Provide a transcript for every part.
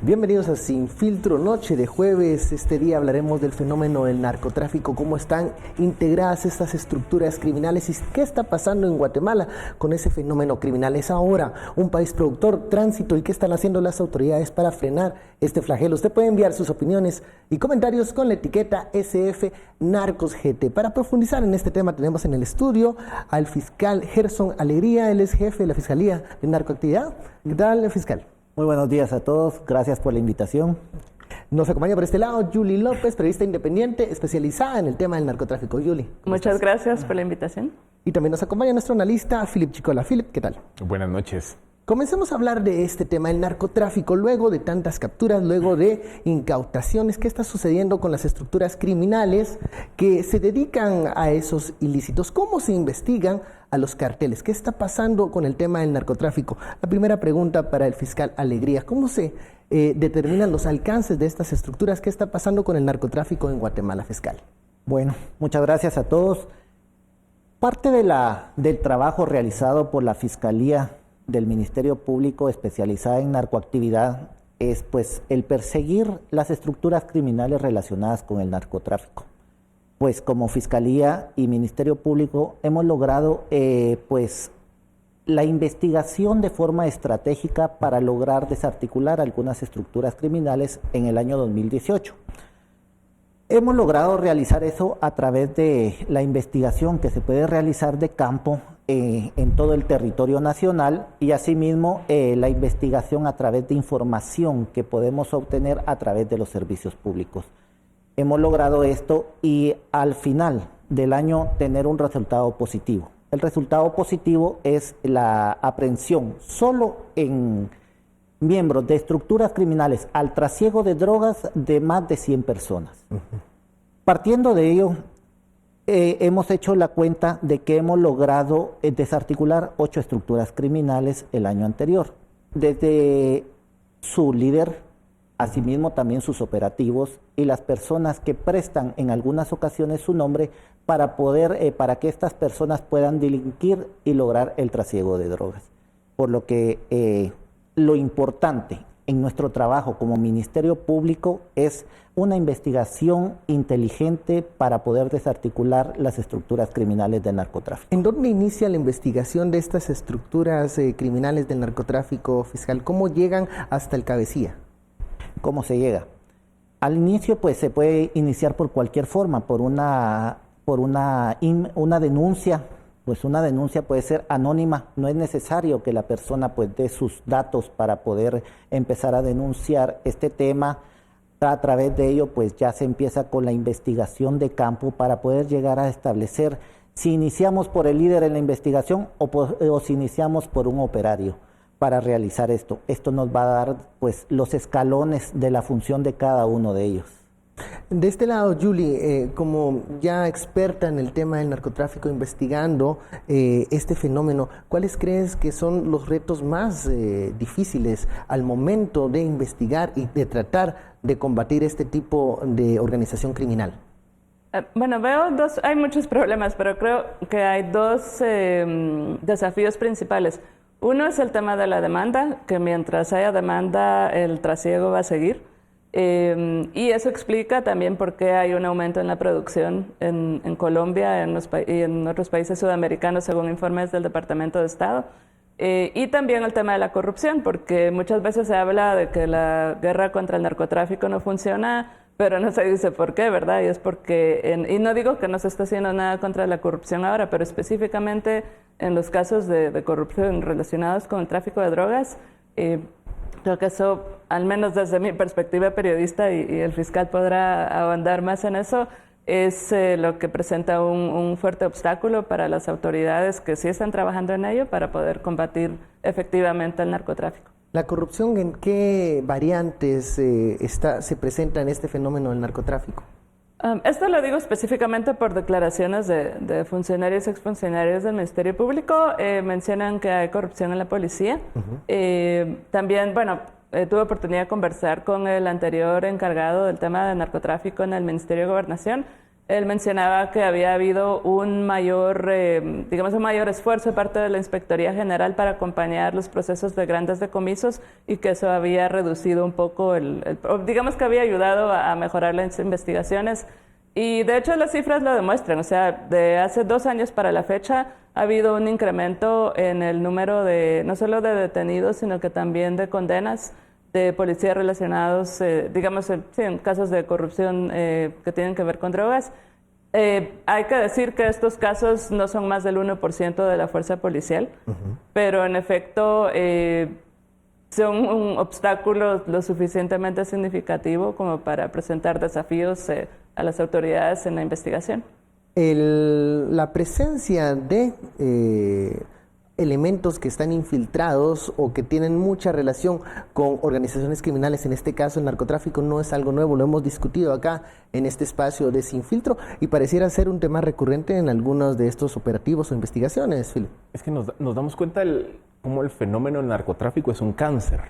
Bienvenidos a Sin Filtro, noche de jueves. Este día hablaremos del fenómeno del narcotráfico, cómo están integradas estas estructuras criminales y qué está pasando en Guatemala con ese fenómeno criminal. Es ahora un país productor, tránsito, y qué están haciendo las autoridades para frenar este flagelo. Usted puede enviar sus opiniones y comentarios con la etiqueta SF Narcos GT. Para profundizar en este tema tenemos en el estudio al fiscal Gerson Alegría. Él es jefe de la Fiscalía de Narcoactividad. ¿Qué tal, fiscal? Muy buenos días a todos, gracias por la invitación. Nos acompaña por este lado Yuli López, periodista independiente especializada en el tema del narcotráfico. Yuli. Muchas gracias por la invitación. Y también nos acompaña nuestro analista Philip Chicola. Philip, ¿qué tal? Buenas noches. Comencemos a hablar de este tema, el narcotráfico, luego de tantas capturas, luego de incautaciones. ¿Qué está sucediendo con las estructuras criminales que se dedican a esos ilícitos? ¿Cómo se investigan a los carteles? ¿Qué está pasando con el tema del narcotráfico? La primera pregunta para el fiscal Alegría: ¿cómo se determinan los alcances de estas estructuras? ¿Qué está pasando con el narcotráfico en Guatemala, fiscal? Bueno, muchas gracias a todos. Parte del trabajo realizado por la Fiscalía del Ministerio Público especializada en narcoactividad es pues el perseguir las estructuras criminales relacionadas con el narcotráfico. Pues como Fiscalía y Ministerio Público hemos logrado pues la investigación de forma estratégica para lograr desarticular algunas estructuras criminales en el año 2018. Hemos logrado realizar eso a través de la investigación que se puede realizar de campo en todo el territorio nacional y asimismo la investigación a través de información que podemos obtener a través de los servicios públicos. Hemos logrado esto y al final del año tener un resultado positivo. El resultado positivo es la aprehensión solo en miembros de estructuras criminales al trasiego de drogas de más de 100 personas. Partiendo de ello, hemos hecho la cuenta de que hemos logrado desarticular 8 estructuras criminales el año anterior. Desde su líder, asimismo también sus operativos y las personas que prestan en algunas ocasiones su nombre para que estas personas puedan delinquir y lograr el trasiego de drogas. Por lo que lo importante en nuestro trabajo como Ministerio Público es una investigación inteligente para poder desarticular las estructuras criminales del narcotráfico. ¿En dónde inicia la investigación de estas estructuras criminales del narcotráfico, fiscal? ¿Cómo llegan hasta el cabecilla? ¿Cómo se llega? Al inicio pues se puede iniciar por cualquier forma, por una denuncia. Pues una denuncia puede ser anónima, no es necesario que la persona pues dé sus datos para poder empezar a denunciar este tema. A través de ello pues ya se empieza con la investigación de campo para poder llegar a establecer si iniciamos por el líder en la investigación o si iniciamos por un operario para realizar esto. Esto nos va a dar pues los escalones de la función de cada uno de ellos. De este lado, Yuli, como ya experta en el tema del narcotráfico, investigando este fenómeno, ¿cuáles crees que son los retos más difíciles al momento de investigar y de tratar de combatir este tipo de organización criminal? Bueno, hay muchos problemas, pero creo que hay dos desafíos principales. Uno es el tema de la demanda, que mientras haya demanda, el trasiego va a seguir. Y eso explica también por qué hay un aumento en la producción en Colombia y en otros países sudamericanos, según informes del Departamento de Estado. Y también el tema de la corrupción, porque muchas veces se habla de que la guerra contra el narcotráfico no funciona, pero no se dice por qué, ¿verdad? Y es porque, y no digo que no se está haciendo nada contra la corrupción ahora, pero específicamente en los casos de corrupción relacionados con el tráfico de drogas, creo que eso, al menos desde mi perspectiva periodista, y el fiscal podrá ahondar más en eso, es lo que presenta un fuerte obstáculo para las autoridades que sí están trabajando en ello para poder combatir efectivamente el narcotráfico. ¿La corrupción en qué variantes se presenta en este fenómeno del narcotráfico? Esto lo digo específicamente por declaraciones de funcionarios y exfuncionarios del Ministerio Público. Mencionan que hay corrupción en la policía. También, bueno, tuve oportunidad de conversar con el anterior encargado del tema de narcotráfico en el Ministerio de Gobernación. él mencionaba que había habido un mayor esfuerzo de parte de la Inspectoría General para acompañar los procesos de grandes decomisos y que eso había reducido un poco digamos que había ayudado a mejorar las investigaciones. Y de hecho las cifras lo demuestran, o sea, de hace 2 años para la fecha ha habido un incremento en el número no solo de detenidos, sino que también de condenas de policías relacionados, en casos de corrupción que tienen que ver con drogas. Hay que decir que estos casos no son más del 1% de la fuerza policial, pero en efecto son un obstáculo lo suficientemente significativo como para presentar desafíos a las autoridades en la investigación. La presencia de elementos que están infiltrados o que tienen mucha relación con organizaciones criminales, en este caso el narcotráfico, no es algo nuevo, lo hemos discutido acá en este espacio de Sin Filtro y pareciera ser un tema recurrente en algunos de estos operativos o investigaciones, Philip. Es que nos damos cuenta cómo el fenómeno del narcotráfico es un cáncer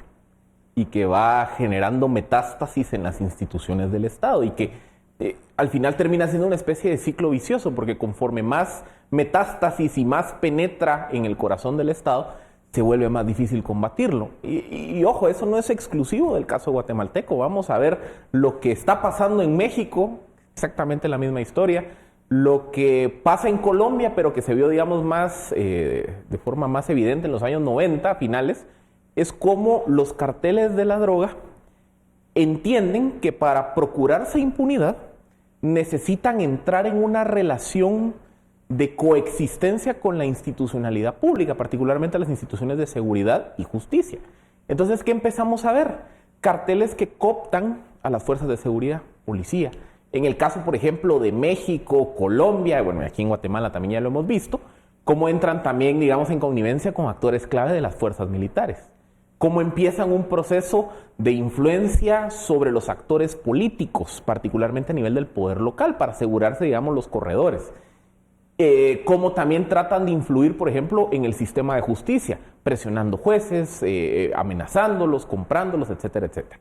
y que va generando metástasis en las instituciones del Estado y que al final termina siendo una especie de ciclo vicioso, porque conforme más metástasis y más penetra en el corazón del Estado, se vuelve más difícil combatirlo. Y ojo, eso no es exclusivo del caso guatemalteco. Vamos a ver lo que está pasando en México, exactamente la misma historia, lo que pasa en Colombia, pero que se vio, digamos, de forma más evidente en los años 90, finales, es cómo los carteles de la droga entienden que para procurarse impunidad necesitan entrar en una relación de coexistencia con la institucionalidad pública, particularmente las instituciones de seguridad y justicia. Entonces, ¿qué empezamos a ver? Carteles que cooptan a las fuerzas de seguridad, policía. En el caso, por ejemplo, de México, Colombia, bueno, aquí en Guatemala también ya lo hemos visto, cómo entran también, digamos, en connivencia con actores clave de las fuerzas militares. Cómo empiezan un proceso de influencia sobre los actores políticos, particularmente a nivel del poder local, para asegurarse, digamos, los corredores. Cómo también tratan de influir, por ejemplo, en el sistema de justicia, presionando jueces, amenazándolos, comprándolos, etcétera, etcétera.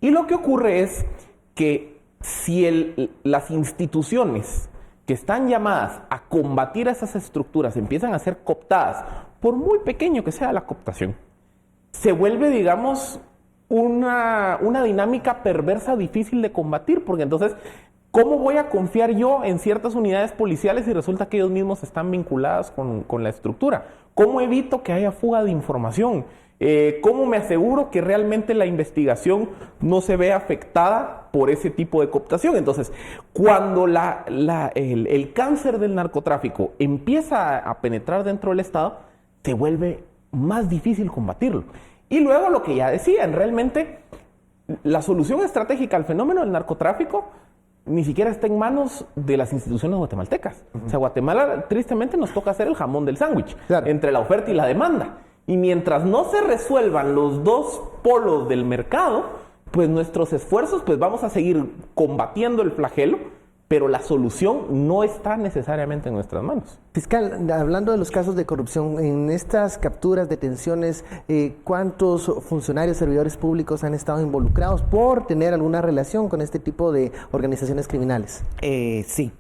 Y lo que ocurre es que si las instituciones que están llamadas a combatir esas estructuras empiezan a ser cooptadas, por muy pequeño que sea la cooptación, se vuelve, digamos, una dinámica perversa difícil de combatir, porque entonces, ¿cómo voy a confiar yo en ciertas unidades policiales si resulta que ellos mismos están vinculados con la estructura? ¿Cómo evito que haya fuga de información? ¿Cómo me aseguro que realmente la investigación no se vea afectada por ese tipo de cooptación? Entonces, cuando el cáncer del narcotráfico empieza a penetrar dentro del Estado, se vuelve más difícil combatirlo. Y luego lo que ya decían, realmente la solución estratégica al fenómeno del narcotráfico ni siquiera está en manos de las instituciones guatemaltecas. O sea, Guatemala tristemente nos toca hacer el jamón del sándwich, claro, entre la oferta y la demanda. Y mientras no se resuelvan los dos polos del mercado, pues nuestros esfuerzos, pues vamos a seguir combatiendo el flagelo, pero la solución no está necesariamente en nuestras manos. Fiscal, hablando de los casos de corrupción, en estas capturas, detenciones, ¿cuántos funcionarios, servidores públicos han estado involucrados por tener alguna relación con este tipo de organizaciones criminales? Sí.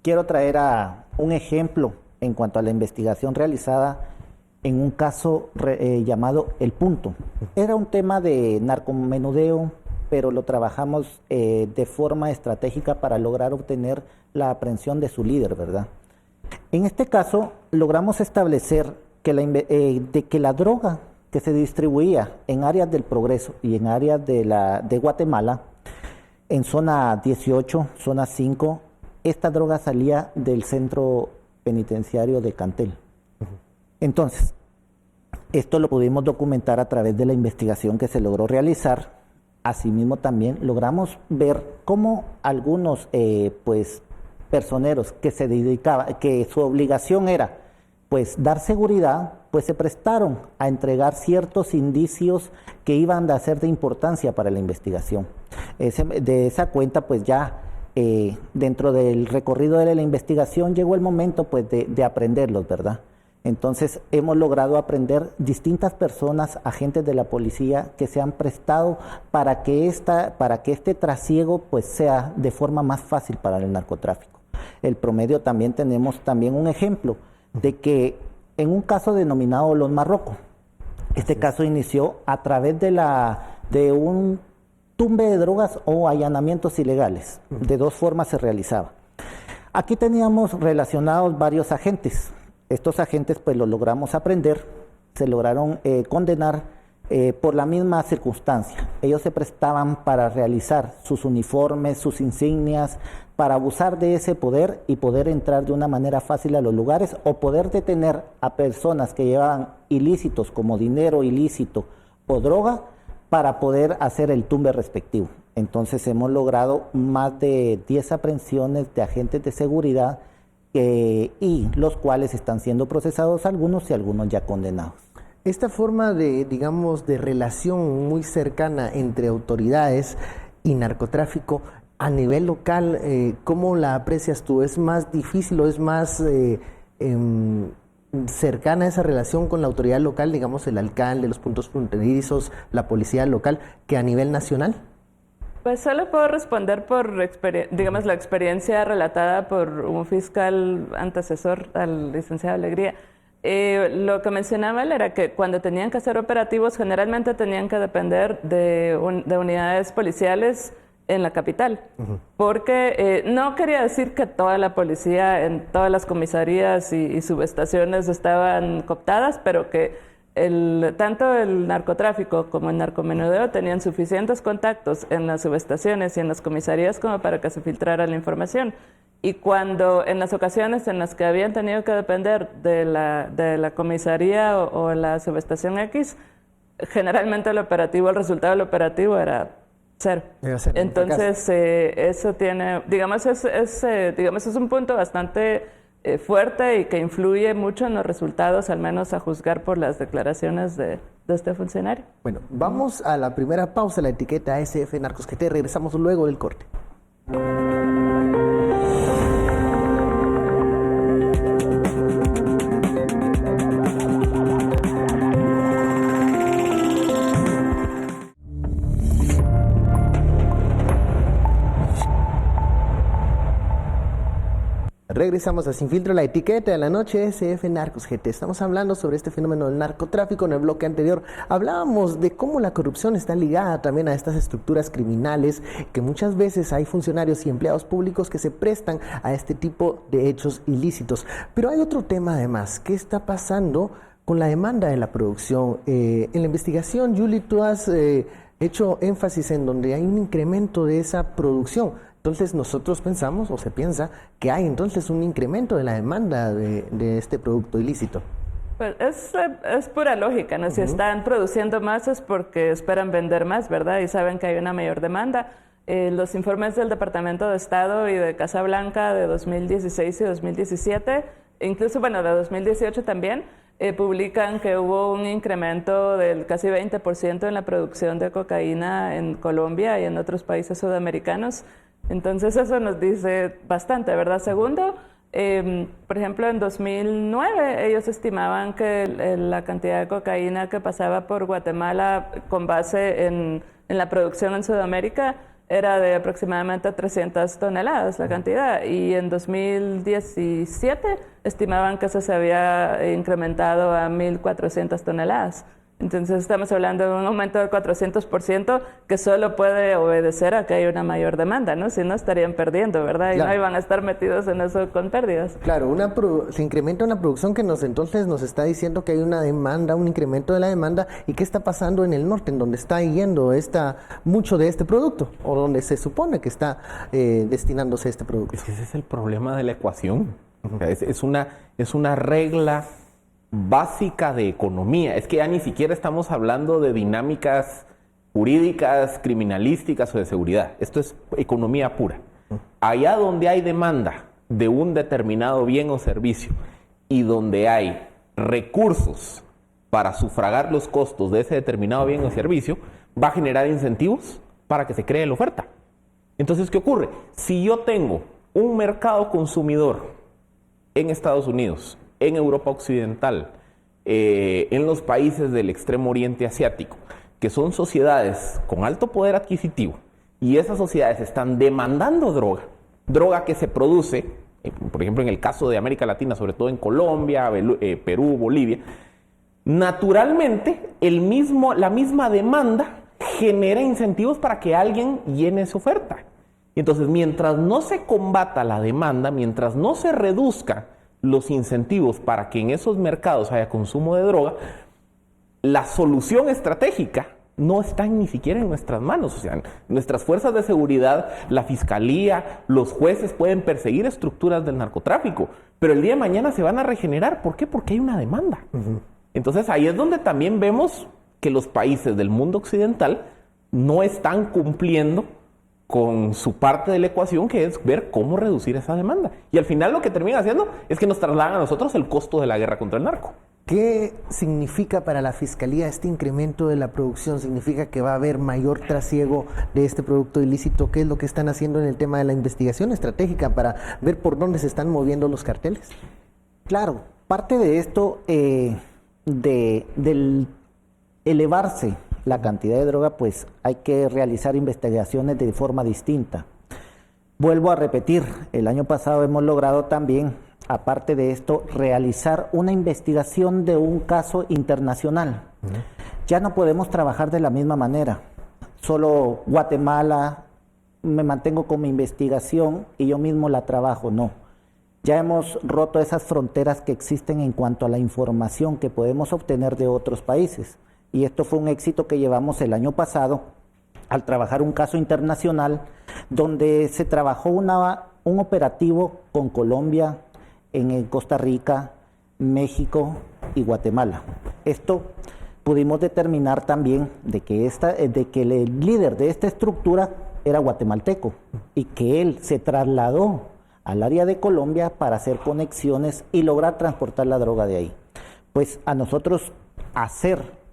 Quiero traer un ejemplo en cuanto a la investigación realizada en un caso llamado El Punto. Era un tema de narcomenudeo, pero lo trabajamos de forma estratégica para lograr obtener la aprehensión de su líder, ¿verdad? En este caso, logramos establecer que la droga que se distribuía en áreas del Progreso y en áreas de Guatemala, en zona 18, zona 5, esta droga salía del centro penitenciario de Cantel. Entonces, esto lo pudimos documentar a través de la investigación que se logró realizar. Asimismo, también logramos ver cómo algunos personeros que se dedicaban, que su obligación era dar seguridad, pues se prestaron a entregar ciertos indicios que iban a ser de importancia para la investigación. De esa cuenta, pues ya dentro del recorrido de la investigación llegó el momento pues de aprenderlos, ¿verdad? Entonces hemos logrado aprender distintas personas, agentes de la policía, que se han prestado para que este trasiego pues sea de forma más fácil para el narcotráfico. El promedio también tenemos un ejemplo de que en un caso denominado Los Marrocos, este caso inició a través de un tumbe de drogas o allanamientos ilegales. De dos formas se realizaba. Aquí teníamos relacionados varios agentes. Estos agentes pues los logramos aprender, se lograron condenar por la misma circunstancia. Ellos se prestaban para realizar sus uniformes, sus insignias, para abusar de ese poder y poder entrar de una manera fácil a los lugares o poder detener a personas que llevaban ilícitos como dinero ilícito o droga para poder hacer el tumbe respectivo. Entonces hemos logrado más de 10 aprehensiones de agentes de seguridad y los cuales están siendo procesados algunos y algunos ya condenados. Esta forma de, digamos, de relación muy cercana entre autoridades y narcotráfico a nivel local, ¿cómo la aprecias tú? ¿Es más difícil o es más cercana esa relación con la autoridad local, digamos el alcalde, los puntos fronterizos, la policía local, que a nivel nacional? Pues solo puedo responder por, digamos, la experiencia relatada por un fiscal antecesor al licenciado Alegría. Lo que mencionaba él era que cuando tenían que hacer operativos, generalmente tenían que depender de unidades policiales en la capital, porque no quería decir que toda la policía en todas las comisarías y subestaciones estaban cooptadas, pero que tanto el narcotráfico como el narcomenudeo tenían suficientes contactos en las subestaciones y en las comisarías como para que se filtrara la información. Y cuando en las ocasiones en las que habían tenido que depender de la comisaría o la subestación X, generalmente el resultado del operativo era cero. Entonces, eso tiene, digamos, es un punto bastante fuerte y que influye mucho en los resultados, al menos a juzgar por las declaraciones de este funcionario. Bueno, vamos a la primera pausa, la etiqueta SF Narcos GT. Regresamos luego del corte. Regresamos a Sin Filtro, la etiqueta de la noche, SF Narcos GT. Estamos hablando sobre este fenómeno del narcotráfico. En el bloque anterior hablábamos de cómo la corrupción está ligada también a estas estructuras criminales, que muchas veces hay funcionarios y empleados públicos que se prestan a este tipo de hechos ilícitos. Pero hay otro tema además. ¿Qué está pasando con la demanda de la producción? En la investigación, Julie, tú has hecho énfasis en donde hay un incremento de esa producción. Entonces nosotros pensamos, o se piensa, que hay entonces un incremento de la demanda de este producto ilícito. Pues es pura lógica, ¿no? Si están produciendo más es porque esperan vender más, ¿verdad? Y saben que hay una mayor demanda. Los informes del Departamento de Estado y de Casa Blanca de 2016 y 2017, incluso, bueno, de 2018 también, publican que hubo un incremento del casi 20% en la producción de cocaína en Colombia y en otros países sudamericanos. Entonces eso nos dice bastante, ¿verdad? Segundo, por ejemplo, en 2009 ellos estimaban que la cantidad de cocaína que pasaba por Guatemala con base en la producción en Sudamérica era de aproximadamente 300 toneladas la cantidad, y en 2017 estimaban que eso se había incrementado a 1.400 toneladas. Entonces estamos hablando de un aumento del 400% que solo puede obedecer a que hay una mayor demanda, ¿no? Si no, estarían perdiendo, ¿verdad? Y no iban a estar metidos en eso con pérdidas. Claro, se incrementa una producción que entonces nos está diciendo que hay una demanda, un incremento de la demanda. ¿Y qué está pasando en el norte, en donde está yendo mucho de este producto, o donde se supone que está destinándose este producto? Es que ese es el problema de la ecuación. O sea, es una regla básica de economía. Es que ya ni siquiera estamos hablando de dinámicas jurídicas, criminalísticas o de seguridad. Esto es economía pura. Allá donde hay demanda de un determinado bien o servicio y donde hay recursos para sufragar los costos de ese determinado bien o servicio, va a generar incentivos para que se cree la oferta. Entonces, ¿qué ocurre? Si yo tengo un mercado consumidor en Estados Unidos, en Europa Occidental, en los países del extremo oriente asiático, que son sociedades con alto poder adquisitivo, y esas sociedades están demandando droga que se produce, por ejemplo en el caso de América Latina, sobre todo en Colombia, Perú, Bolivia, naturalmente la misma demanda genera incentivos para que alguien llene su oferta. Y entonces, mientras no se combata la demanda, mientras no se reduzcan los incentivos para que en esos mercados haya consumo de droga, la solución estratégica no está ni siquiera en nuestras manos. O sea, nuestras fuerzas de seguridad, la fiscalía, los jueces pueden perseguir estructuras del narcotráfico, pero el día de mañana se van a regenerar. ¿Por qué? Porque hay una demanda. Entonces, ahí es donde también vemos que los países del mundo occidental no están cumpliendo con su parte de la ecuación, que es ver cómo reducir esa demanda. Y al final lo que termina haciendo es que nos trasladan a nosotros el costo de la guerra contra el narco. ¿Qué significa para la Fiscalía este incremento de la producción? ¿Significa que va a haber mayor trasiego de este producto ilícito? ¿Qué es lo que están haciendo en el tema de la investigación estratégica para ver por dónde se están moviendo los carteles? Claro, parte de esto, del elevarse la cantidad de droga, pues hay que realizar investigaciones de forma distinta. Vuelvo a repetir, el año pasado hemos logrado también, aparte de esto, realizar una investigación de un caso internacional. Ya no podemos trabajar de la misma manera. Solo Guatemala, me mantengo con mi investigación y yo mismo la trabajo, no. Ya hemos roto esas fronteras que existen en cuanto a la información que podemos obtener de otros países. Y esto fue un éxito que llevamos el año pasado al trabajar un caso internacional donde se trabajó un operativo con Colombia, en Costa Rica, México y Guatemala. Esto pudimos determinar también de que el líder de esta estructura era guatemalteco y que él se trasladó al área de Colombia para hacer conexiones y lograr transportar la droga de ahí. Pues a nosotros hacer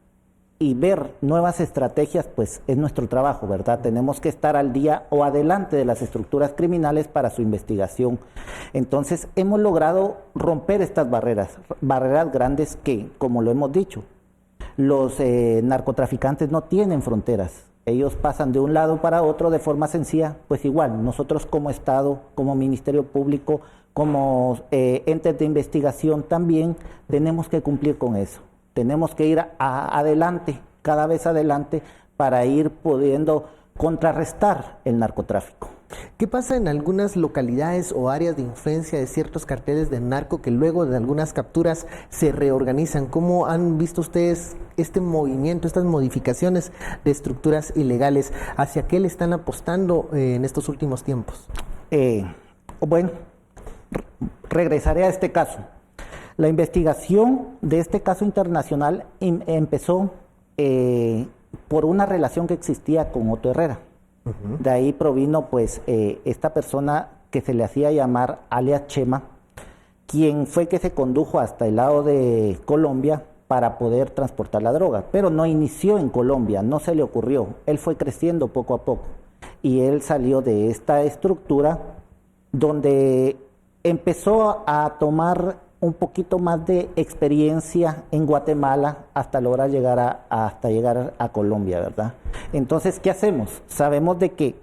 y ver nuevas estrategias, pues es nuestro trabajo, ¿verdad? Tenemos que estar al día o adelante de las estructuras criminales para su investigación. Entonces, hemos logrado romper estas barreras grandes que, como lo hemos dicho, los narcotraficantes no tienen fronteras. Ellos pasan de un lado para otro de forma sencilla, pues igual, nosotros como Estado, como Ministerio Público, como entes de investigación también tenemos que cumplir con eso. Tenemos que ir adelante, cada vez adelante, para ir pudiendo contrarrestar el narcotráfico. ¿Qué pasa en algunas localidades o áreas de influencia de ciertos carteles de narco que luego de algunas capturas se reorganizan? ¿Cómo han visto ustedes este movimiento, estas modificaciones de estructuras ilegales? ¿Hacia qué le están apostando en estos últimos tiempos? Bueno, regresaré a este caso. La investigación de este caso internacional empezó por una relación que existía con Otto Herrera. De ahí provino pues esta persona que se le hacía llamar alias Chema, quien fue que se condujo hasta el lado de Colombia para poder transportar la droga, pero no inició en Colombia, no se le ocurrió, él fue creciendo poco a poco y él salió de esta estructura donde empezó a tomar un poquito más de experiencia en Guatemala hasta lograr llegar a Colombia, ¿verdad? Entonces, ¿qué hacemos? Sabemos de que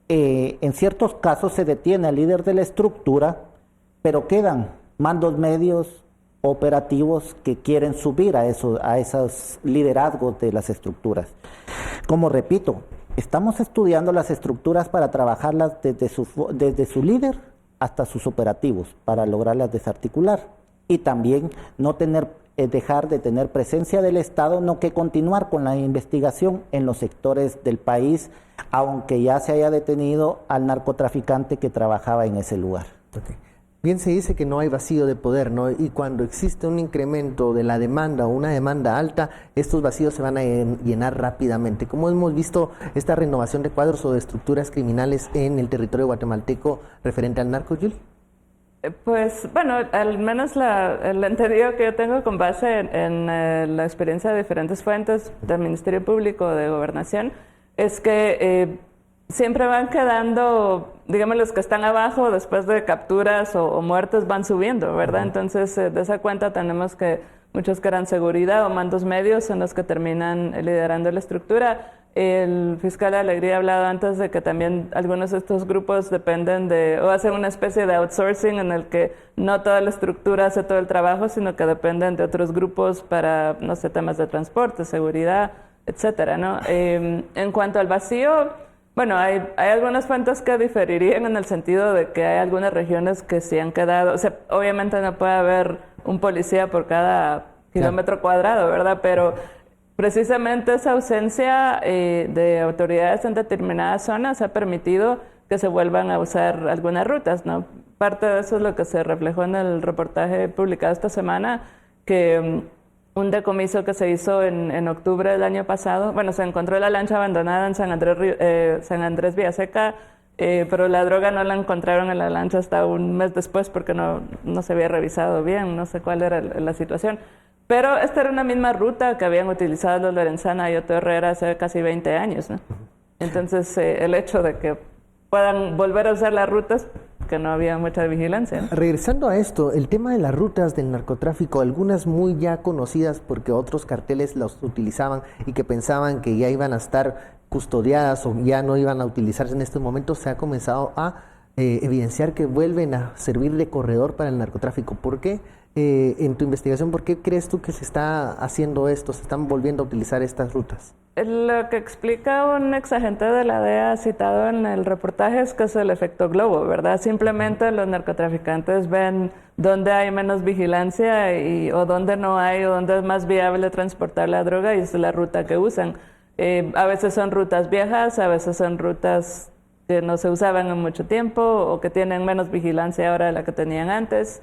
en ciertos casos se detiene al líder de la estructura, pero quedan mandos medios operativos que quieren subir a esos liderazgos de las estructuras. Como repito, estamos estudiando las estructuras para trabajarlas desde su líder hasta sus operativos, para lograrlas desarticular y también no dejar de tener presencia del Estado, no que continuar con la investigación en los sectores del país, aunque ya se haya detenido al narcotraficante que trabajaba en ese lugar. Okay. Bien se dice que no hay vacío de poder, ¿no? Y cuando existe un incremento de la demanda o una demanda alta, estos vacíos se van a llenar rápidamente. ¿Cómo hemos visto esta renovación de cuadros o de estructuras criminales en el territorio guatemalteco referente al narco, Julie? Pues bueno, al menos el entendido que yo tengo con base en la experiencia de diferentes fuentes del Ministerio Público, de Gobernación, es que siempre van quedando digamos, los que están abajo después de capturas o muertes van subiendo, ¿verdad? Entonces, de esa cuenta tenemos que muchos que eran seguridad o mandos medios son los que terminan liderando la estructura. El fiscal Alegría ha hablado antes de que también algunos de estos grupos dependen o hacen una especie de outsourcing en el que no toda la estructura hace todo el trabajo, sino que dependen de otros grupos para, no sé, temas de transporte, seguridad, etcétera, ¿no? En cuanto al vacío, bueno, hay algunas fuentes que diferirían en el sentido de que hay algunas regiones que sí han quedado, o sea, obviamente no puede haber un policía por cada kilómetro cuadrado, ¿verdad? Pero precisamente esa ausencia de autoridades en determinadas zonas ha permitido que se vuelvan a usar algunas rutas, ¿no? Parte de eso es lo que se reflejó en el reportaje publicado esta semana, que un decomiso que se hizo en octubre del año pasado, bueno, se encontró la lancha abandonada en San Andrés Villaseca, pero la droga no la encontraron en la lancha hasta un mes después porque no se había revisado bien, no sé cuál era la situación. Pero esta era una misma ruta que habían utilizado los Lorenzana y Otto Herrera hace casi 20 años, ¿no? Entonces, el hecho de que puedan volver a usar las rutas, que no había mucha vigilancia, ¿no? Regresando a esto, el tema de las rutas del narcotráfico, algunas muy ya conocidas porque otros carteles las utilizaban y que pensaban que ya iban a estar custodiadas o ya no iban a utilizarse en estos momentos, se ha comenzado a evidenciar que vuelven a servir de corredor para el narcotráfico. ¿Por qué? En tu investigación, ¿por qué crees tú que se está haciendo esto, se están volviendo a utilizar estas rutas? Lo que explica un exagente de la DEA citado en el reportaje es que es el efecto globo, ¿verdad? Simplemente los narcotraficantes ven dónde hay menos vigilancia o dónde no hay, o dónde es más viable transportar la droga, y es la ruta que usan. A veces son rutas viejas, a veces son rutas que no se usaban en mucho tiempo o que tienen menos vigilancia ahora de la que tenían antes.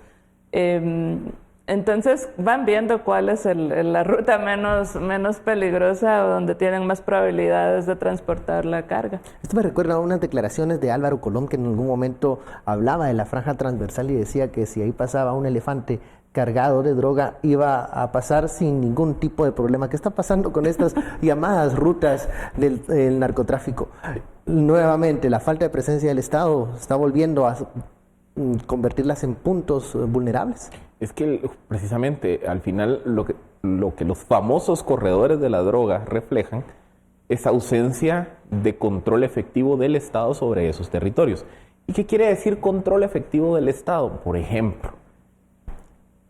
Entonces van viendo cuál es la ruta menos peligrosa o donde tienen más probabilidades de transportar la carga. Esto me recuerda a unas declaraciones de Álvaro Colón, que en algún momento hablaba de la franja transversal y decía que si ahí pasaba un elefante cargado de droga iba a pasar sin ningún tipo de problema. ¿Qué está pasando con estas llamadas rutas del narcotráfico? Nuevamente, la falta de presencia del Estado está volviendo a convertirlas en puntos vulnerables. Es que precisamente al final lo que los famosos corredores de la droga reflejan es ausencia de control efectivo del Estado sobre esos territorios. ¿Y qué quiere decir control efectivo del Estado? Por ejemplo,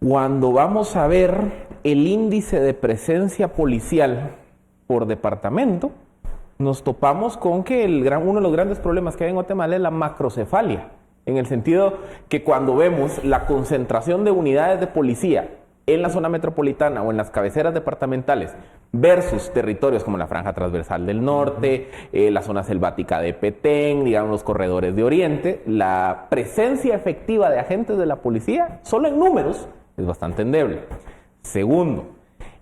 cuando vamos a ver el índice de presencia policial por departamento, nos topamos con que uno de los grandes problemas que hay en Guatemala es la macrocefalia, en el sentido que cuando vemos la concentración de unidades de policía en la zona metropolitana o en las cabeceras departamentales versus territorios como la Franja Transversal del Norte, la zona selvática de Petén, digamos los corredores de Oriente, la presencia efectiva de agentes de la policía, solo en números, es bastante endeble. Segundo,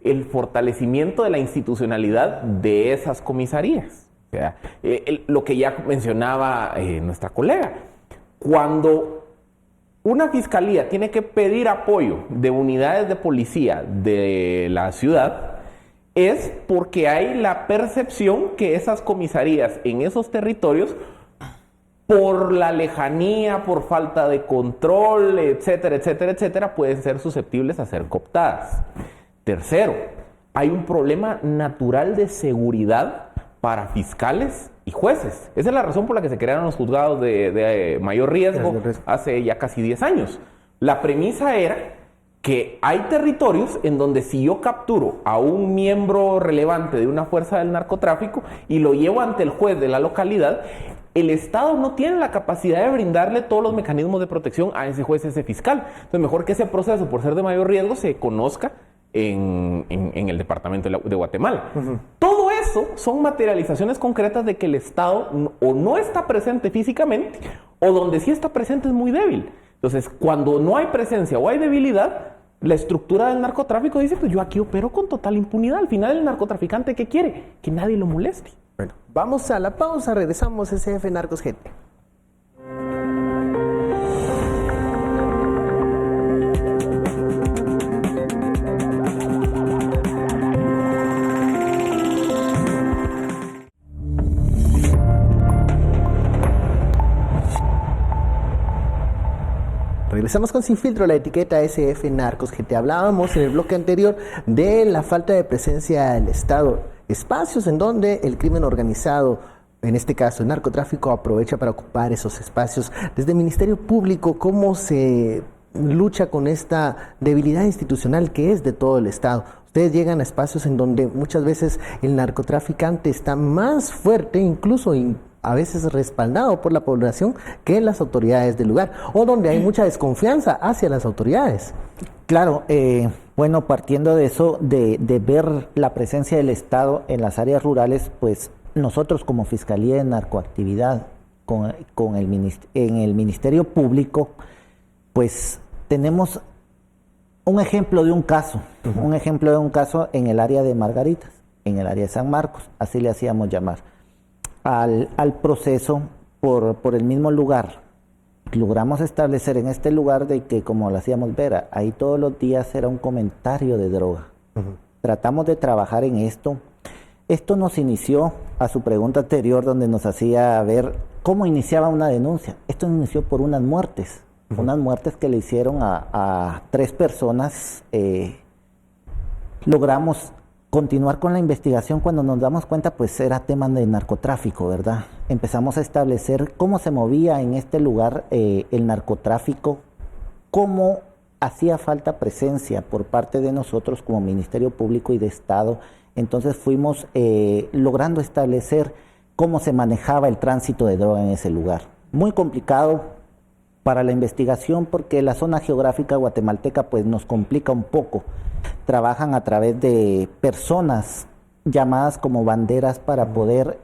el fortalecimiento de la institucionalidad de esas comisarías. O sea, lo que ya mencionaba nuestra colega. Cuando una fiscalía tiene que pedir apoyo de unidades de policía de la ciudad, es porque hay la percepción que esas comisarías en esos territorios, por la lejanía, por falta de control, etcétera, etcétera, etcétera, pueden ser susceptibles a ser cooptadas. Tercero, hay un problema natural de seguridad para fiscales y jueces. Esa es la razón por la que se crearon los juzgados de mayor riesgo hace ya casi 10 años. La premisa era que hay territorios en donde si yo capturo a un miembro relevante de una fuerza del narcotráfico y lo llevo ante el juez de la localidad, el Estado no tiene la capacidad de brindarle todos los mecanismos de protección a ese juez, ese fiscal. Entonces, mejor que ese proceso, por ser de mayor riesgo, se conozca en el departamento de Guatemala. Todo eso son materializaciones concretas de que el Estado o no está presente físicamente, o donde sí está presente es muy débil. Entonces, cuando no hay presencia o hay debilidad, la estructura del narcotráfico dice, pues yo aquí opero con total impunidad. Al final, el narcotraficante, ¿qué quiere? Que nadie lo moleste. Bueno, vamos a la pausa, regresamos a SF Narcos GT. Regresamos con Sin Filtro, la etiqueta SF Narcos GT. Hablábamos en el bloque anterior de la falta de presencia del Estado, espacios en donde el crimen organizado, en este caso el narcotráfico, aprovecha para ocupar esos espacios. Desde el Ministerio Público, ¿cómo se lucha con esta debilidad institucional que es de todo el Estado? Ustedes llegan a espacios en donde muchas veces el narcotraficante está más fuerte, incluso a veces respaldado por la población, que las autoridades del lugar, o donde hay mucha desconfianza hacia las autoridades. Claro, bueno, partiendo de eso, de ver la presencia del Estado en las áreas rurales, pues nosotros como Fiscalía de Narcoactividad en el Ministerio Público, pues tenemos un ejemplo de un caso, en el área de Margaritas, en el área de San Marcos, así le hacíamos llamar. Al proceso por el mismo lugar, logramos establecer en este lugar de que, como lo hacíamos ver, ahí todos los días era un comentario de droga. Tratamos de trabajar en esto. Esto nos inició, a su pregunta anterior, donde nos hacía ver cómo iniciaba una denuncia. Esto inició por unas muertes que le hicieron a 3 personas. Logramos continuar con la investigación. Cuando nos damos cuenta, pues era tema de narcotráfico, ¿verdad? Empezamos a establecer cómo se movía en este lugar el narcotráfico, cómo hacía falta presencia por parte de nosotros como Ministerio Público y de Estado. Entonces fuimos logrando establecer cómo se manejaba el tránsito de droga en ese lugar. Muy complicado para la investigación porque la zona geográfica guatemalteca pues nos complica un poco. Trabajan a través de personas llamadas como banderas para poder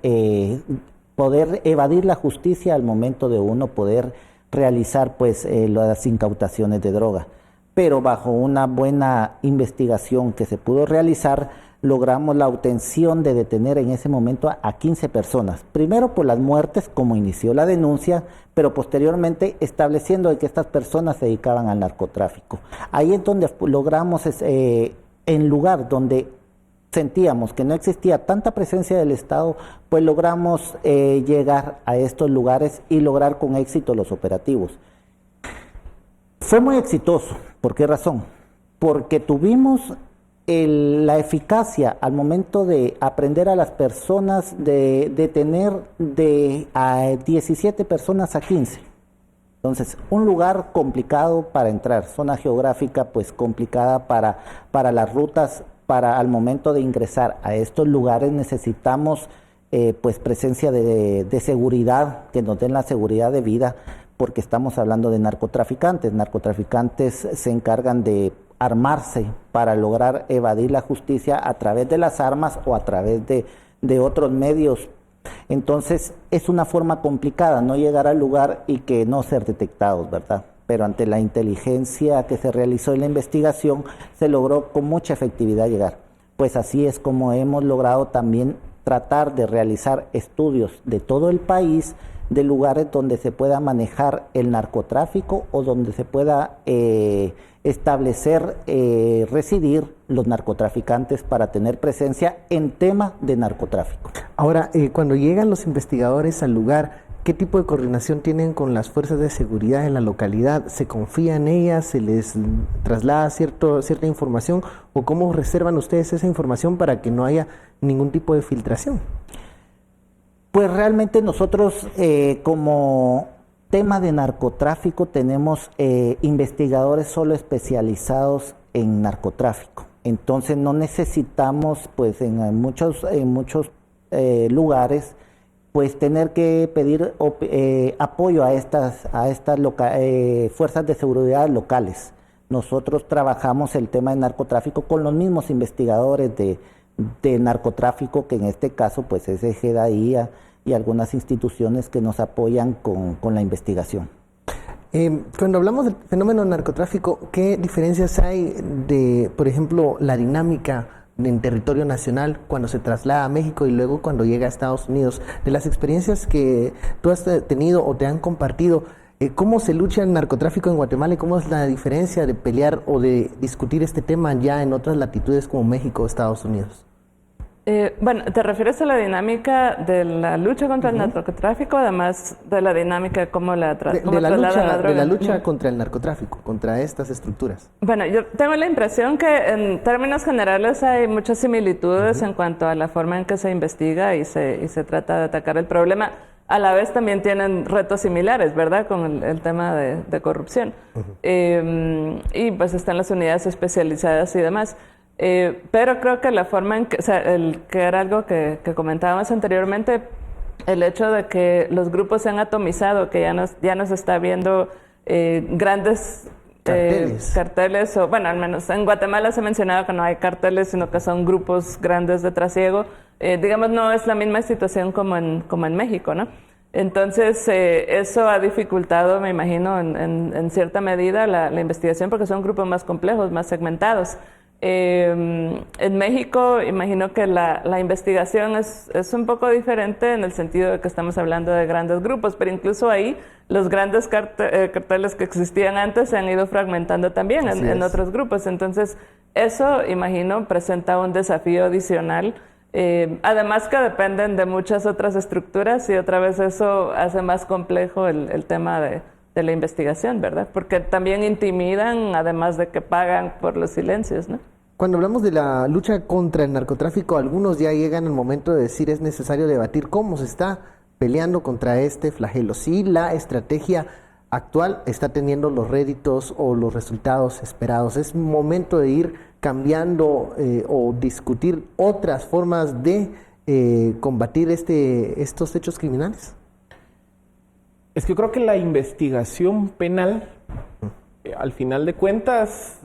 evadir la justicia al momento de uno poder realizar pues las incautaciones de droga. Pero bajo una buena investigación que se pudo realizar, logramos la obtención de detener en ese momento a 15 personas. Primero por las muertes, como inició la denuncia, pero posteriormente estableciendo que estas personas se dedicaban al narcotráfico. Ahí es donde logramos, en lugar donde sentíamos que no existía tanta presencia del Estado, pues logramos llegar a estos lugares y lograr con éxito los operativos. Fue muy exitoso. ¿Por qué razón? Porque tuvimos la eficacia al momento de aprender a las personas, de detener a 17 personas a 15. Entonces, un lugar complicado para entrar, zona geográfica pues complicada para las rutas, al momento de ingresar a estos lugares necesitamos pues presencia de seguridad, que nos den la seguridad de vida, porque estamos hablando de narcotraficantes. Narcotraficantes se encargan de armarse para lograr evadir la justicia a través de las armas o a través de otros medios. Entonces es una forma complicada no llegar al lugar y que no ser detectados, ¿verdad? Pero ante la inteligencia que se realizó en la investigación se logró con mucha efectividad llegar. Pues así es como hemos logrado también tratar de realizar estudios de todo el país, de lugares donde se pueda manejar el narcotráfico o donde se pueda establecer, residir los narcotraficantes para tener presencia en tema de narcotráfico. Ahora, cuando llegan los investigadores al lugar, ¿qué tipo de coordinación tienen con las fuerzas de seguridad en la localidad? ¿Se confía en ellas? ¿Se les traslada cierta información? ¿O cómo reservan ustedes esa información para que no haya ningún tipo de filtración? Pues realmente nosotros como tema de narcotráfico tenemos investigadores solo especializados en narcotráfico. Entonces no necesitamos pues en muchos lugares pues tener que pedir apoyo a estas fuerzas de seguridad locales. Nosotros trabajamos el tema de narcotráfico con los mismos investigadores de narcotráfico, que en este caso pues es GEDAIA y algunas instituciones que nos apoyan con la investigación. Cuando hablamos del fenómeno narcotráfico, ¿qué diferencias hay de, por ejemplo, la dinámica en territorio nacional cuando se traslada a México y luego cuando llega a Estados Unidos? De las experiencias que tú has tenido o te han compartido, ¿cómo se lucha el narcotráfico en Guatemala y cómo es la diferencia de pelear o de discutir este tema ya en otras latitudes como México o Estados Unidos? Bueno, ¿te refieres a la dinámica de la lucha contra el narcotráfico, además de la dinámica de cómo la de la lucha contra el narcotráfico, contra estas estructuras? Bueno, yo tengo la impresión que en términos generales hay muchas similitudes en cuanto a la forma en que se investiga y se trata de atacar el problema. A la vez también tienen retos similares, ¿verdad? Con el tema de corrupción. Y pues están las unidades especializadas y demás. Pero creo que la forma en que, o sea, que era algo que comentábamos anteriormente, el hecho de que los grupos se han atomizado, que ya no se está viendo grandes carteles, o bueno, al menos en Guatemala se ha mencionado que no hay carteles, sino que son grupos grandes de trasiego. Digamos, no es la misma situación como en México, ¿no? Entonces, eso ha dificultado, me imagino, en cierta medida la investigación, porque son grupos más complejos, más segmentados. En México, imagino que la investigación es un poco diferente en el sentido de que estamos hablando de grandes grupos, pero incluso ahí los grandes carteles que existían antes se han ido fragmentando también en otros grupos. Entonces, eso, imagino, presenta un desafío adicional. Además que dependen de muchas otras estructuras y otra vez eso hace más complejo el tema de la investigación, ¿verdad? Porque también intimidan, además de que pagan por los silencios, ¿no? Cuando hablamos de la lucha contra el narcotráfico, algunos ya llegan al momento de decir es necesario debatir cómo se está peleando contra este flagelo. Si la estrategia actual está teniendo los réditos o los resultados esperados. Es momento de ir cambiando o discutir otras formas de combatir estos hechos criminales. Es que yo creo que la investigación penal, al final de cuentas,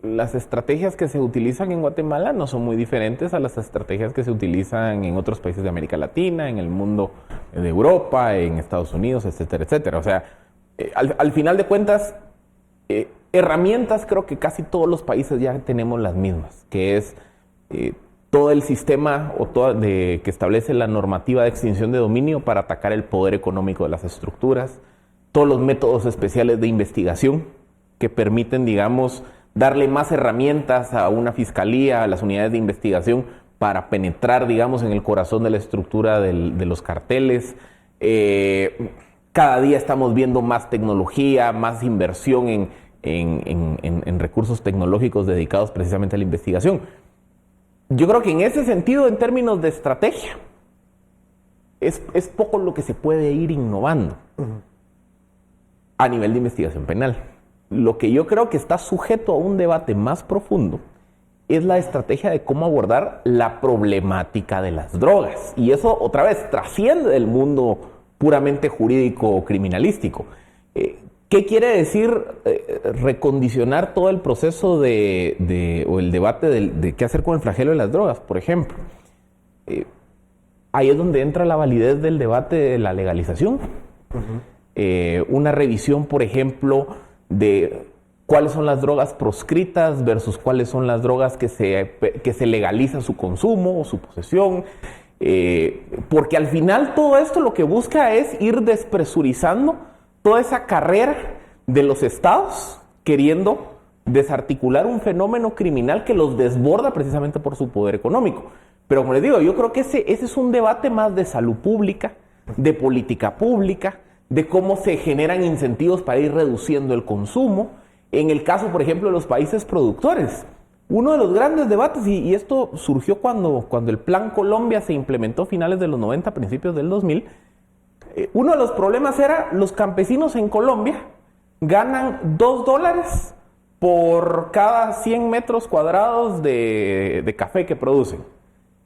las estrategias que se utilizan en Guatemala no son muy diferentes a las estrategias que se utilizan en otros países de América Latina, en el mundo de Europa, en Estados Unidos, etcétera, etcétera. O sea, al final de cuentas, herramientas creo que casi todos los países ya tenemos las mismas, que es todo el sistema que establece la normativa de extinción de dominio para atacar el poder económico de las estructuras, todos los métodos especiales de investigación que permiten, digamos, darle más herramientas a una fiscalía, a las unidades de investigación para penetrar, digamos, en el corazón de la estructura de los carteles. Cada día estamos viendo más tecnología, más inversión en recursos tecnológicos dedicados precisamente a la investigación. Yo creo que en ese sentido, en términos de estrategia, es poco lo que se puede ir innovando a nivel de investigación penal. Lo que yo creo que está sujeto a un debate más profundo es la estrategia de cómo abordar la problemática de las drogas. Y eso, otra vez, trasciende del mundo puramente jurídico o criminalístico. ¿Qué quiere decir recondicionar todo el proceso o el debate de qué hacer con el flagelo de las drogas, por ejemplo? Ahí es donde entra la validez del debate de la legalización. Una revisión, por ejemplo, de cuáles son las drogas proscritas versus cuáles son las drogas que se legaliza su consumo o su posesión. Porque al final todo esto lo que busca es ir despresurizando toda esa carrera de los estados queriendo desarticular un fenómeno criminal que los desborda precisamente por su poder económico. Pero como les digo, yo creo que ese es un debate más de salud pública, de política pública, de cómo se generan incentivos para ir reduciendo el consumo. En el caso, por ejemplo, de los países productores, uno de los grandes debates, y esto surgió cuando el Plan Colombia se implementó a finales de los 90, principios del 2000, uno de los problemas era los campesinos en Colombia ganan $2 por cada 100 metros cuadrados de café que producen.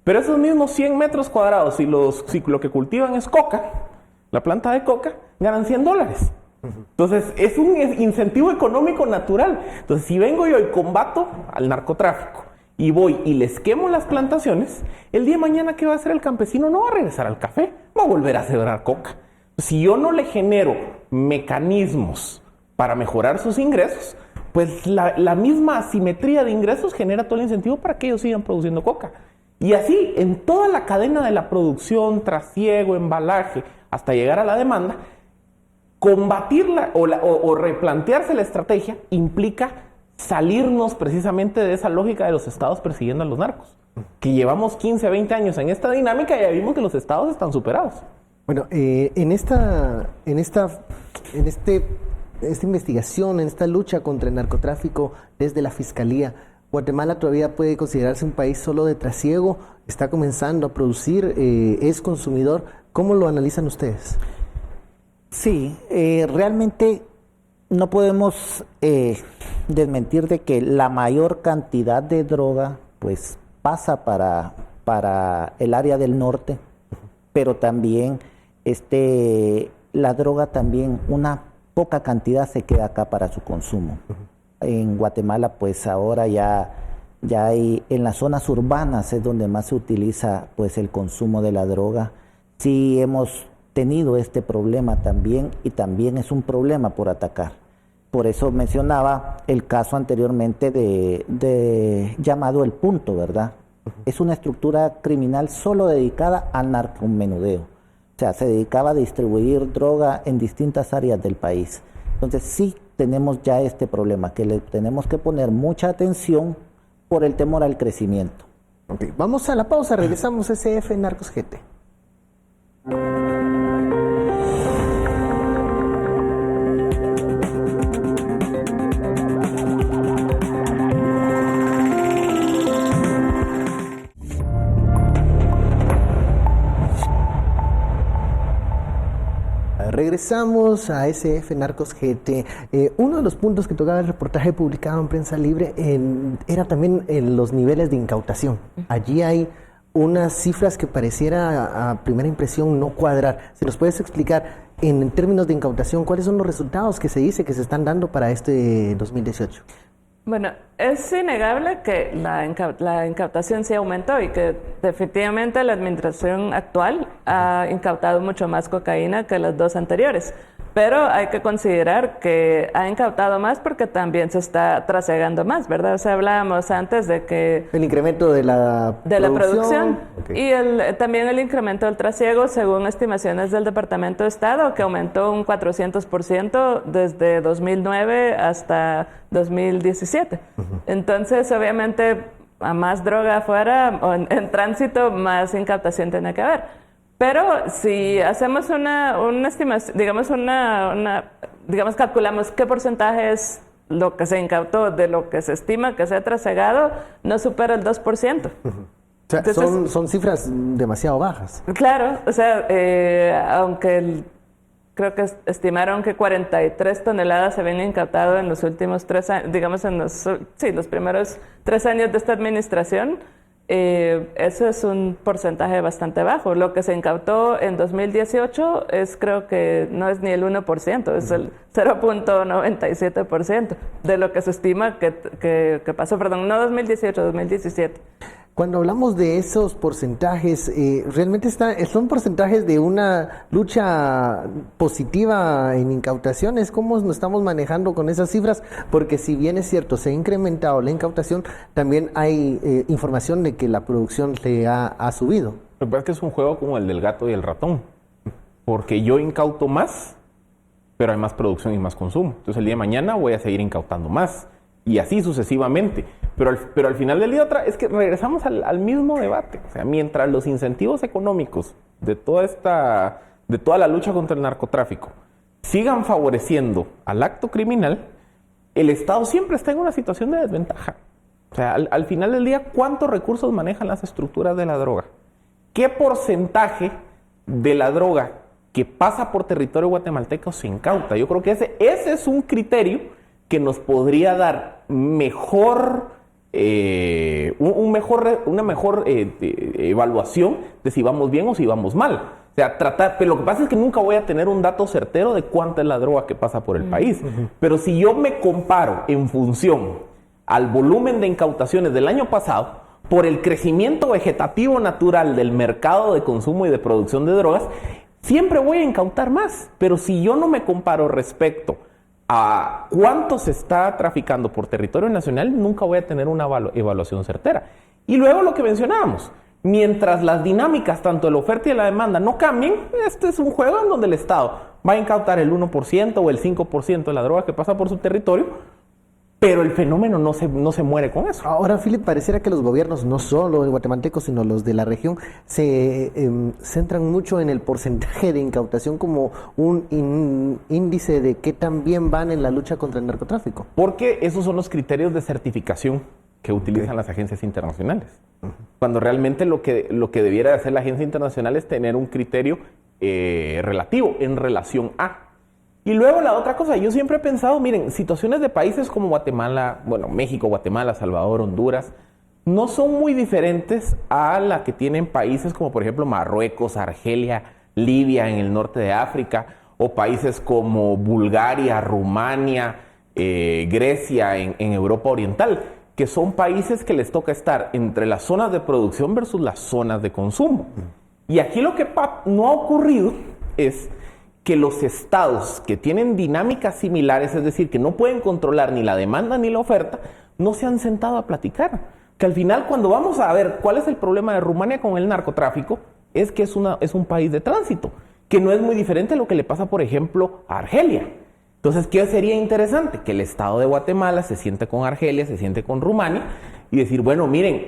Pero esos mismos 100 metros cuadrados, si lo que cultivan es coca, la planta de coca, ganan $100. Entonces, es un incentivo económico natural. Entonces, si vengo yo y combato al narcotráfico y voy y les quemo las plantaciones, el día de mañana, ¿qué va a hacer el campesino? No va a regresar al café, va a volver a sembrar coca. Si yo no le genero mecanismos para mejorar sus ingresos, pues la misma asimetría de ingresos genera todo el incentivo para que ellos sigan produciendo coca. Y así, en toda la cadena de la producción, trasiego, embalaje, hasta llegar a la demanda, combatirla o replantearse la estrategia implica salirnos precisamente de esa lógica de los estados persiguiendo a los narcos. que llevamos 15, 20 años en esta dinámica y ya vimos que los estados están superados. Bueno, en esta investigación, en esta lucha contra el narcotráfico desde la Fiscalía, Guatemala todavía puede considerarse un país solo de trasiego, está comenzando a producir, es consumidor. ¿Cómo lo analizan ustedes? Sí, realmente no podemos desmentir de que la mayor cantidad de droga pues pasa para el área del norte, pero también la droga también una poca cantidad se queda acá para su consumo. En Guatemala pues ahora ya hay en las zonas urbanas es donde más se utiliza pues el consumo de la droga. Sí hemos tenido este problema también y también es un problema por atacar. Por eso mencionaba el caso anteriormente de llamado El Punto, ¿verdad? Es una estructura criminal solo dedicada al narcomenudeo. O sea, se dedicaba a distribuir droga en distintas áreas del país. Entonces sí tenemos ya este problema, que le tenemos que poner mucha atención por el temor al crecimiento. Okay, vamos a la pausa, regresamos SF Narcos GT. Regresamos a SF Narcos GT. Uno de los puntos que tocaba el reportaje publicado en Prensa Libre era también en los niveles de incautación. Allí hay unas cifras que pareciera a primera impresión no cuadrar. ¿Se nos puedes explicar en términos de incautación cuáles son los resultados que se dice que se están dando para este 2018? Bueno, es innegable que la incautación sí aumentó y que definitivamente la administración actual ha incautado mucho más cocaína que las dos anteriores. Pero hay que considerar que ha incautado más porque también se está trasegando más, ¿verdad? O sea, hablábamos antes de que... El incremento de la producción. Okay. Y también el incremento del trasiego, según estimaciones del Departamento de Estado, que aumentó un 400% desde 2009 hasta 2017. Then obviamente, a más droga afuera o en tránsito, más incautación tiene que haber. Pero si hacemos una estimación, digamos, calculamos qué porcentaje es lo que se incautó de lo que se estima que se ha trasegado, no supera el 2%. O sea, entonces, son cifras demasiado bajas. Claro, o sea, aunque creo que estimaron que 43 toneladas se habían incautado en los últimos 3 años, digamos, los primeros 3 años de esta administración. Eso es un porcentaje bastante bajo. Lo que se incautó en 2018 creo que no es ni el 1%, es el 0.97% de lo que se estima que pasó, perdón, no 2018, 2017. Cuando hablamos de esos porcentajes, ¿realmente son porcentajes de una lucha positiva en incautaciones? ¿Cómo nos estamos manejando con esas cifras? Porque si bien es cierto, se ha incrementado la incautación, también hay información de que la producción se ha subido. Lo que pasa es que es un juego como el del gato y el ratón, porque yo incauto más, pero hay más producción y más consumo. Entonces el día de mañana voy a seguir incautando más, y así sucesivamente. Pero al final del día es que regresamos al mismo debate. O sea, mientras los incentivos económicos de toda la lucha contra el narcotráfico sigan favoreciendo al acto criminal, el Estado siempre está en una situación de desventaja. O sea, al final del día, ¿cuántos recursos manejan las estructuras de la droga? ¿Qué porcentaje de la droga que pasa por territorio guatemalteco se incauta? Yo creo que ese es un criterio que nos podría dar una mejor evaluación de si vamos bien o si vamos mal. O sea, pero lo que pasa es que nunca voy a tener un dato certero de cuánta es la droga que pasa por el país. Pero si yo me comparo en función al volumen de incautaciones del año pasado, por el crecimiento vegetativo natural del mercado de consumo y de producción de drogas, siempre voy a incautar más. Pero si yo no me comparo respecto a cuánto se está traficando por territorio nacional, nunca voy a tener una evaluación certera. Y luego lo que mencionábamos, mientras las dinámicas tanto de la oferta y de la demanda no cambien, este es un juego en donde el Estado va a incautar el 1% o el 5% de la droga que pasa por su territorio, pero el fenómeno no se muere con eso. Ahora, Philip, pareciera que los gobiernos, no solo el guatemalteco, sino los de la región, se centran mucho en el porcentaje de incautación como un índice de qué tan bien van en la lucha contra el narcotráfico. Porque esos son los criterios de certificación que utilizan las agencias internacionales. Cuando realmente lo que debiera hacer la agencia internacional es tener un criterio relativo en relación a. Y luego la otra cosa, yo siempre he pensado, miren, situaciones de países como Guatemala, bueno, México, Guatemala, Salvador, Honduras, no son muy diferentes a la que tienen países como por ejemplo Marruecos, Argelia, Libia en el norte de África, o países como Bulgaria, Rumania, Grecia en Europa Oriental, que son países que les toca estar entre las zonas de producción versus las zonas de consumo. Y aquí lo que no ha ocurrido es que los estados que tienen dinámicas similares, es decir, que no pueden controlar ni la demanda ni la oferta, no se han sentado a platicar. Que al final, cuando vamos a ver cuál es el problema de Rumania con el narcotráfico, es que es un país de tránsito, que no es muy diferente a lo que le pasa, por ejemplo, a Argelia. Entonces, ¿qué sería interesante? Que el estado de Guatemala se siente con Argelia, se siente con Rumania, y decir, bueno, miren,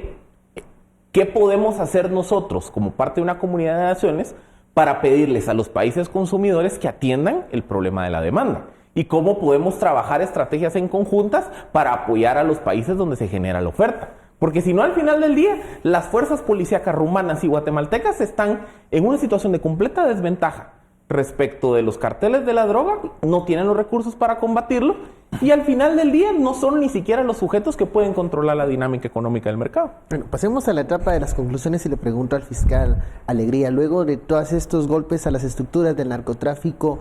¿qué podemos hacer nosotros como parte de una comunidad de naciones para pedirles a los países consumidores que atiendan el problema de la demanda? ¿Y cómo podemos trabajar estrategias en conjuntas para apoyar a los países donde se genera la oferta? Porque si no, al final del día, las fuerzas policíacas rumanas y guatemaltecas están en una situación de completa desventaja respecto de los carteles de la droga, no tienen los recursos para combatirlo, y al final del día no son ni siquiera los sujetos que pueden controlar la dinámica económica del mercado. Bueno, pasemos a la etapa de las conclusiones y le pregunto al fiscal Alegría, luego de todos estos golpes a las estructuras del narcotráfico,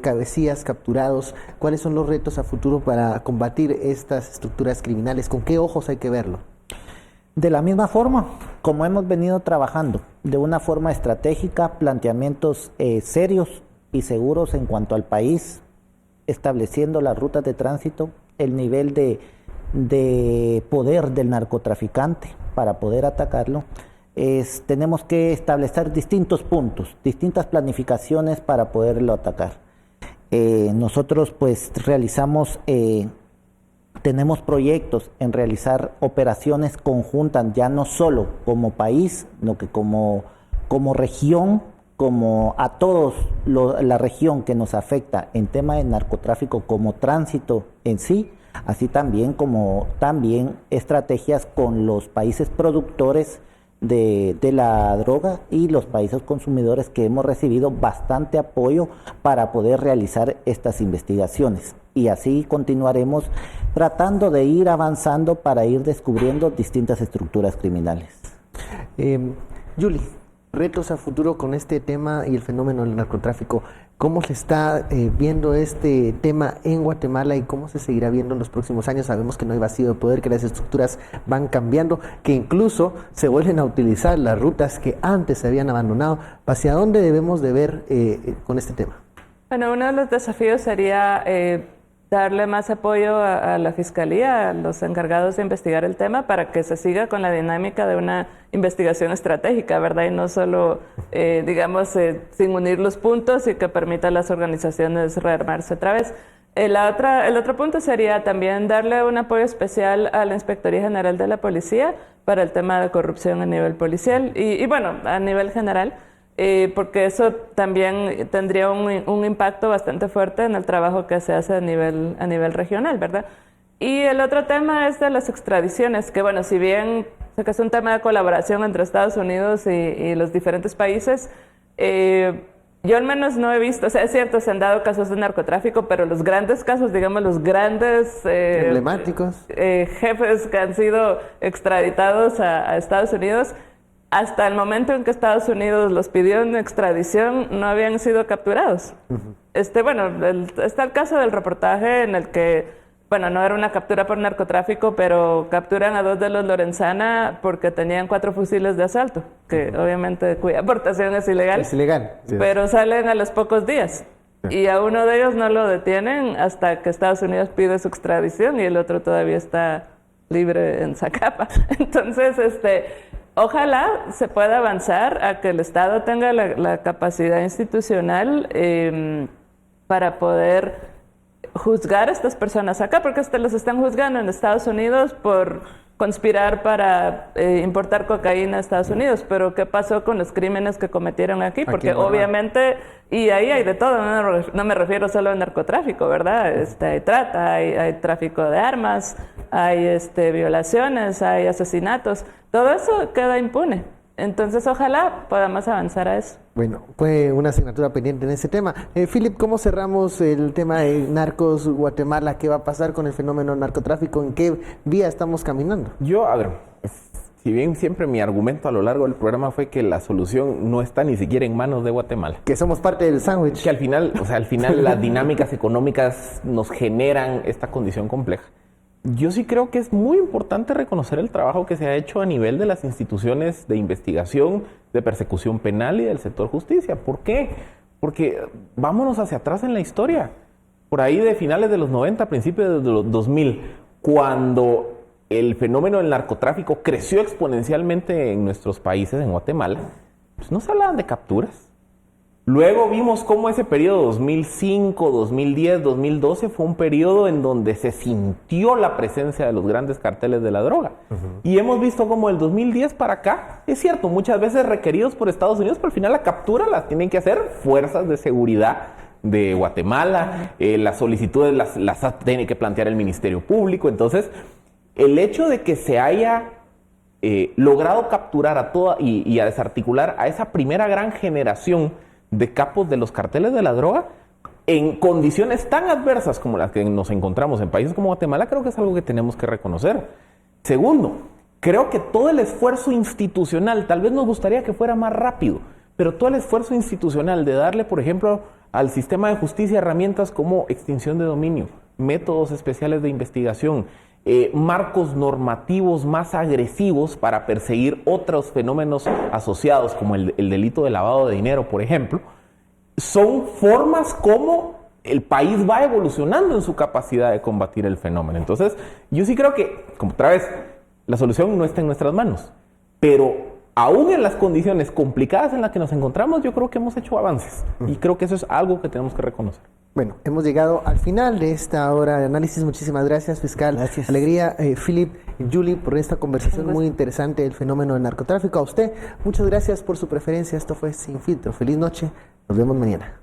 cabecillas capturados, ¿cuáles son los retos a futuro para combatir estas estructuras criminales? ¿Con qué ojos hay que verlo? De la misma forma, como hemos venido trabajando, de una forma estratégica, planteamientos serios y seguros en cuanto al país, estableciendo las rutas de tránsito, el nivel de poder del narcotraficante para poder atacarlo, tenemos que establecer distintos puntos, distintas planificaciones para poderlo atacar. Nosotros pues tenemos proyectos en realizar operaciones conjuntas, ya no solo como país, sino que como región, como a todos la región que nos afecta en tema de narcotráfico como tránsito en sí, así también como estrategias con los países productores de la droga y los países consumidores, que hemos recibido bastante apoyo para poder realizar estas investigaciones. Y así continuaremos tratando de ir avanzando para ir descubriendo distintas estructuras criminales. Julie, retos a futuro con este tema y el fenómeno del narcotráfico. ¿Cómo se está viendo este tema en Guatemala y cómo se seguirá viendo en los próximos años? Sabemos que no hay vacío de poder, que las estructuras van cambiando, que incluso se vuelven a utilizar las rutas que antes se habían abandonado. ¿Hacia dónde debemos de ver con este tema? Bueno, uno de los desafíos sería darle más apoyo a la Fiscalía, a los encargados de investigar el tema, para que se siga con la dinámica de una investigación estratégica, ¿verdad? Y no solo, sin unir los puntos y que permita a las organizaciones rearmarse otra vez. El otro punto sería también darle un apoyo especial a la Inspectoría General de la Policía para el tema de corrupción a nivel policial y bueno, a nivel general. Porque eso también tendría un impacto bastante fuerte en el trabajo que se hace a nivel regional, ¿verdad? Y el otro tema es de las extradiciones, que bueno, si bien sé que es un tema de colaboración entre Estados Unidos y los diferentes países, yo al menos no he visto, o sea, es cierto, se han dado casos de narcotráfico, pero los grandes casos, digamos, los grandes emblemáticos jefes que han sido extraditados a Estados Unidos, hasta el momento en que Estados Unidos los pidió en extradición, no habían sido capturados. Está el caso del reportaje en el que, bueno, no era una captura por narcotráfico, pero capturan a 2 de los Lorenzana porque tenían 4 fusiles de asalto, que obviamente cuya aportación es ilegal. Es ilegal. Pero salen a los pocos días. Y a uno de ellos no lo detienen hasta que Estados Unidos pide su extradición y el otro todavía está libre en Zacapa. Entonces, ojalá se pueda avanzar a que el Estado tenga la capacidad institucional para poder juzgar a estas personas acá, porque hasta los están juzgando en Estados Unidos por conspirar para importar cocaína a Estados Unidos. Pero ¿qué pasó con los crímenes que cometieron aquí? Porque obviamente, y ahí hay de todo, no me refiero solo al narcotráfico, ¿verdad? Hay trata, hay tráfico de armas, hay violaciones, hay asesinatos. Todo eso queda impune. Entonces, ojalá podamos avanzar a eso. Bueno, fue una asignatura pendiente en ese tema. Philip, ¿cómo cerramos el tema de Narcos Guatemala? ¿Qué va a pasar con el fenómeno del narcotráfico? ¿En qué vía estamos caminando? Yo, a ver, si bien siempre mi argumento a lo largo del programa fue que la solución no está ni siquiera en manos de Guatemala. Que somos parte del sándwich. Que al final las dinámicas económicas nos generan esta condición compleja. Yo sí creo que es muy importante reconocer el trabajo que se ha hecho a nivel de las instituciones de investigación, de persecución penal y del sector justicia. ¿Por qué? Porque vámonos hacia atrás en la historia. Por ahí de finales de los 90, principios de los 2000, cuando el fenómeno del narcotráfico creció exponencialmente en nuestros países, en Guatemala, pues no se hablaban de capturas. Luego vimos cómo ese periodo 2005, 2010, 2012 fue un periodo en donde se sintió la presencia de los grandes carteles de la droga. Y hemos visto cómo del 2010 para acá, es cierto, muchas veces requeridos por Estados Unidos, pero al final la captura las tienen que hacer fuerzas de seguridad de Guatemala, las solicitudes las tiene que plantear el Ministerio Público. Entonces, el hecho de que se haya logrado capturar a toda y a desarticular a esa primera gran generación de capos de los carteles de la droga en condiciones tan adversas como las que nos encontramos en países como Guatemala, creo que es algo que tenemos que reconocer. Segundo, creo que todo el esfuerzo institucional, tal vez nos gustaría que fuera más rápido, pero todo el esfuerzo institucional de darle, por ejemplo, al sistema de justicia herramientas como extinción de dominio, métodos especiales de investigación, marcos normativos más agresivos para perseguir otros fenómenos asociados, como el delito de lavado de dinero, por ejemplo, son formas como el país va evolucionando en su capacidad de combatir el fenómeno. Entonces, yo sí creo que, como otra vez, la solución no está en nuestras manos, pero aún en las condiciones complicadas en las que nos encontramos, yo creo que hemos hecho avances y creo que eso es algo que tenemos que reconocer. Bueno, hemos llegado al final de esta hora de análisis. Muchísimas gracias, fiscal. Gracias. Alegría, Philip y Julie, por esta conversación muy interesante del fenómeno del narcotráfico. A usted, muchas gracias por su preferencia. Esto fue Sin Filtro. Feliz noche. Nos vemos mañana.